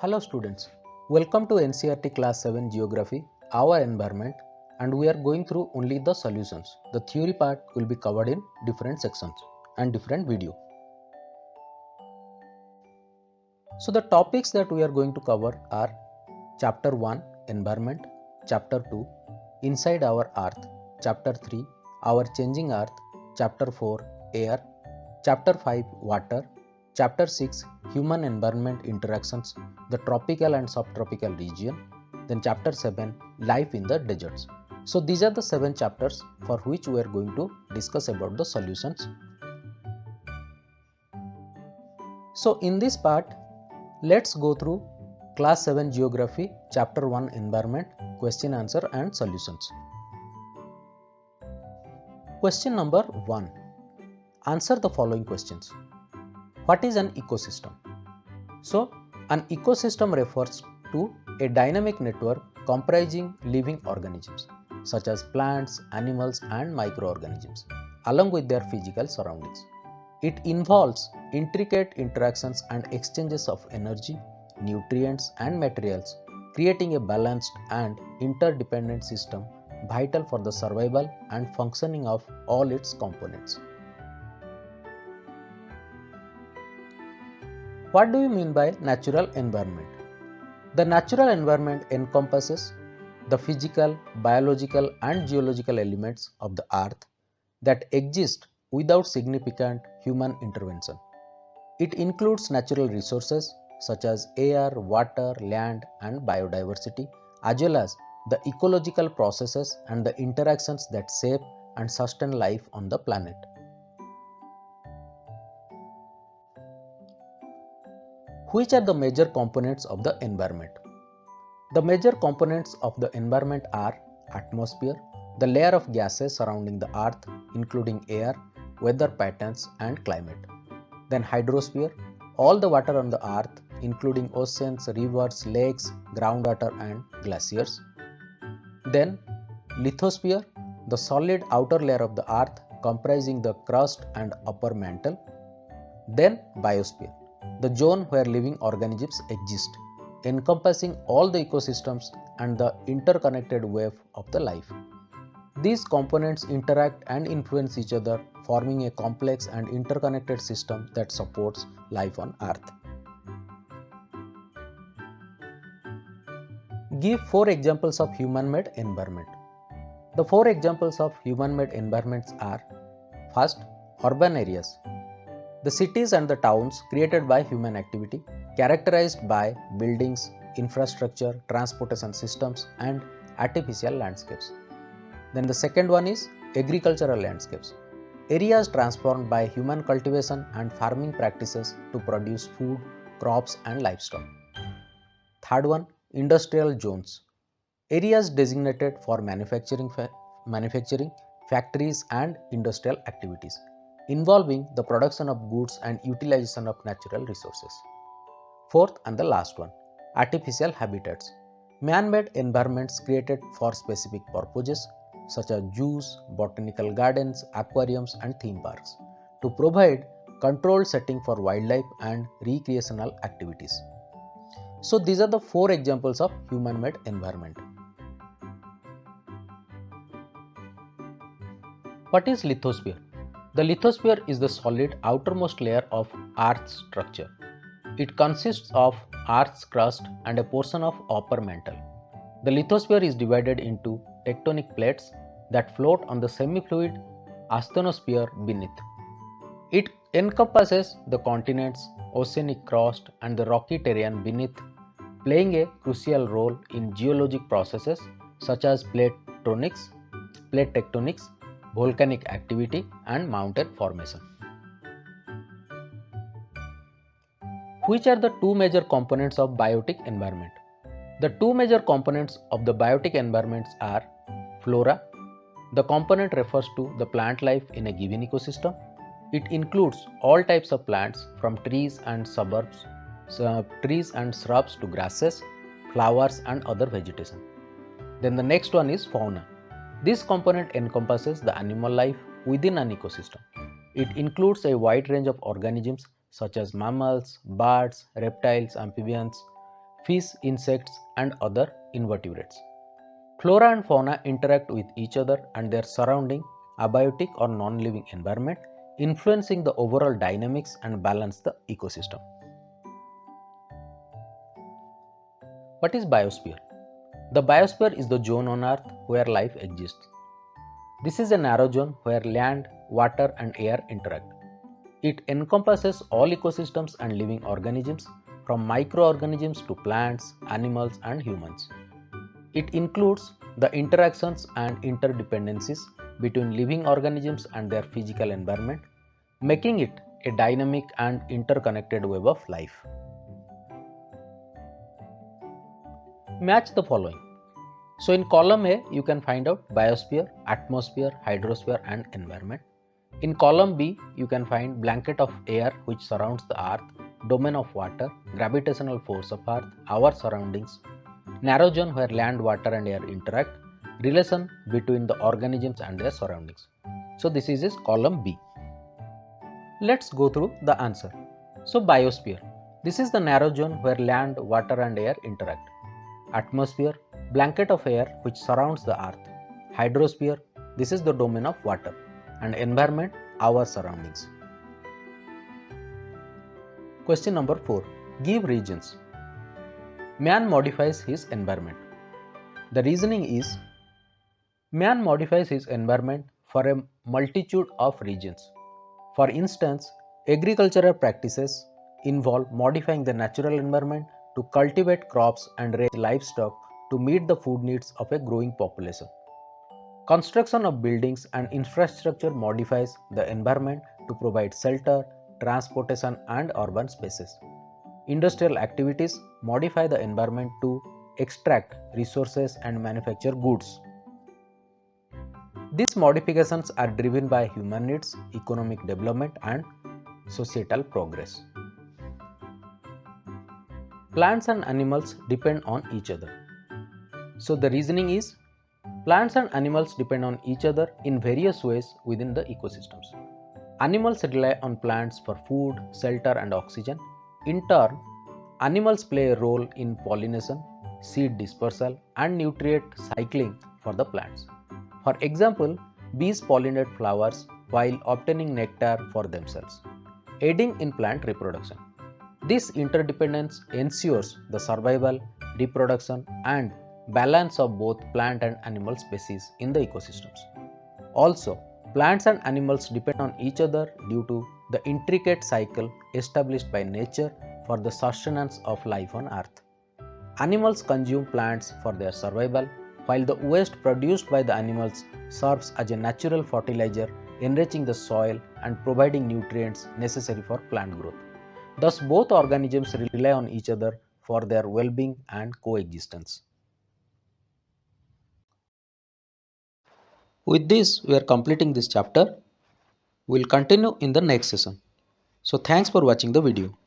Hello students, welcome to Ncert class 7 Geography, our environment, and we are going through only the solutions. The theory part will be covered in different sections and different video. So the topics that we are going to cover are Chapter 1 Environment, Chapter 2 Inside Our Earth, Chapter 3 Our Changing Earth, Chapter 4 Air, Chapter 5 Water, Chapter 6 Human Environment Interactions, the Tropical and Subtropical Region, then Chapter 7 Life in the Deserts. So these are the 7 chapters for which we are going to discuss about the solutions. So in this part, let's go through Class 7 Geography, Chapter 1 Environment, Question Answer and Solutions. Question number 1. Answer the following questions. What is an ecosystem? So, an ecosystem refers to a dynamic network comprising living organisms such as plants, animals and microorganisms along with their physical surroundings. It involves intricate interactions and exchanges of energy, nutrients and materials, creating a balanced and interdependent system vital for the survival and functioning of all its components. What do you mean by natural environment? The natural environment encompasses the physical, biological and geological elements of the earth that exist without significant human intervention. It includes natural resources such as air, water, land and biodiversity, as well as the ecological processes and the interactions that shape and sustain life on the planet. Which are the major components of the environment? The major components of the environment are atmosphere, the layer of gases surrounding the earth including air, weather patterns and climate. Then hydrosphere, all the water on the earth including oceans, rivers, lakes, groundwater and glaciers. Then lithosphere, the solid outer layer of the earth comprising the crust and upper mantle. Then biosphere, the zone where living organisms exist, encompassing all the ecosystems and the interconnected web of the life. These components interact and influence each other, forming a complex and interconnected system that supports life on Earth. Give 4 examples of human-made environment. The 4 examples of human-made environments are: first, urban areas. The cities and the towns created by human activity, characterized by buildings, infrastructure, transportation systems and artificial landscapes. Then the second one is agricultural landscapes. Areas transformed by human cultivation and farming practices to produce food, crops and livestock. Third one, industrial zones. Areas designated for manufacturing, factories and industrial activities, involving the production of goods and utilization of natural resources. Fourth and the last one, artificial habitats. Man-made environments created for specific purposes such as zoos, botanical gardens, aquariums and theme parks to provide controlled setting for wildlife and recreational activities. So these are the 4 examples of human-made environment. What is lithosphere? The lithosphere is the solid outermost layer of Earth's structure. It consists of Earth's crust and a portion of upper mantle. The lithosphere is divided into tectonic plates that float on the semi-fluid asthenosphere beneath. It encompasses the continents, oceanic crust and the rocky terrain beneath, playing a crucial role in geologic processes such as plate tectonics, volcanic activity and mountain formation. Which are the 2 major components of biotic environment? The 2 major components of the biotic environments are flora. The component refers to the plant life in a given ecosystem. It includes all types of plants from trees and shrubs to grasses, flowers and other vegetation. Then the next one is fauna. This component encompasses the animal life within an ecosystem. It includes a wide range of organisms such as mammals, birds, reptiles, amphibians, fish, insects, and other invertebrates. Flora and fauna interact with each other and their surrounding abiotic or non-living environment, influencing the overall dynamics and balance the ecosystem. What is biosphere? The biosphere is the zone on Earth where life exists. This is a narrow zone where land, water, and air interact. It encompasses all ecosystems and living organisms, from microorganisms to plants, animals, and humans. It includes the interactions and interdependencies between living organisms and their physical environment, making it a dynamic and interconnected web of life. Match the following. So in column A, you can find out biosphere, atmosphere, hydrosphere, and environment. In column B, you can find blanket of air which surrounds the earth, domain of water, gravitational force of earth, our surroundings, narrow zone where land, water, and air interact, relation between the organisms and their surroundings. So this is column B. Let's go through the answer. So biosphere. This is the narrow zone where land, water, and air interact. Atmosphere, blanket of air which surrounds the earth. Hydrosphere, this is the domain of water. And environment, our surroundings. Question number 4. Give reasons. Man modifies his environment. The reasoning is, man modifies his environment for a multitude of reasons. For instance, agricultural practices involve modifying the natural environment to cultivate crops and raise livestock to meet the food needs of a growing population. Construction of buildings and infrastructure modifies the environment to provide shelter, transportation, and urban spaces. Industrial activities modify the environment to extract resources and manufacture goods. These modifications are driven by human needs, economic development, and societal progress. Plants and animals depend on each other. So the reasoning is, plants and animals depend on each other in various ways within the ecosystems. Animals rely on plants for food, shelter, and oxygen. In turn, animals play a role in pollination, seed dispersal, and nutrient cycling for the plants. For example, bees pollinate flowers while obtaining nectar for themselves, aiding in plant reproduction. This interdependence ensures the survival, reproduction, and balance of both plant and animal species in the ecosystems. Also, plants and animals depend on each other due to the intricate cycle established by nature for the sustenance of life on Earth. Animals consume plants for their survival, while the waste produced by the animals serves as a natural fertilizer, enriching the soil and providing nutrients necessary for plant growth. Thus, both organisms rely on each other for their well-being and coexistence. With this, we are completing this chapter. We will continue in the next session. So, thanks for watching the video.